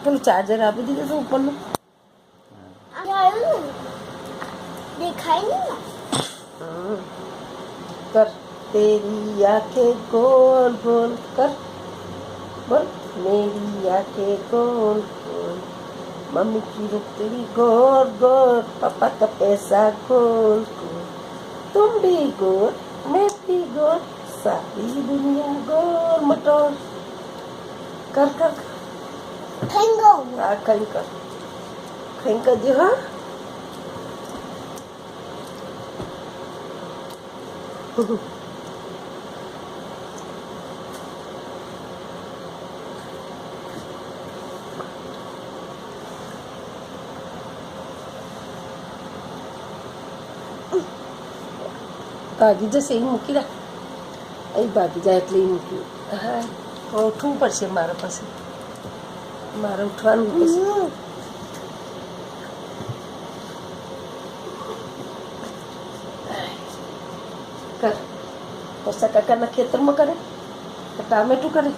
પેલું ચાર્જર આપી દીધું તો ઉપરનું દેખાય ને कर तेरी आंखें गोल गोल कर बोल मेरी आंखें गोल गोल मम्मी की रुख तेरी गोल गोल पापा का पैसा गोल गोल तुम भी गोल मैं भी गोल सारी दुनिया गोल मटोल कर कर ઠેંગો हाँ कहीं कर जो हाँ ભાગી જશે એ મૂકી રાખ એ ભાગી જાય એટલે એ મૂકી હા ઉઠવું પડશે મારા પાસે મારે ઉઠવાનું પડશે કર પૈસા કાકાના ખેતરમાં કરે ટામેટું કરે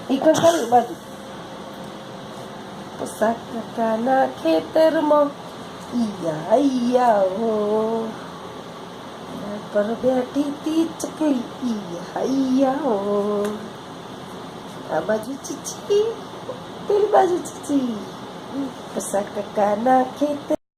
એ કણ કરે બાજુ પૈસા કાકાના ખેતરમાં ઈયા ઈયા હો પર બેઠી તી ચકલી ઈયા ઈયા હો આ બાજુ ચીચી પેલી બાજુ ચીચી પૈસા કાકાના ખેતર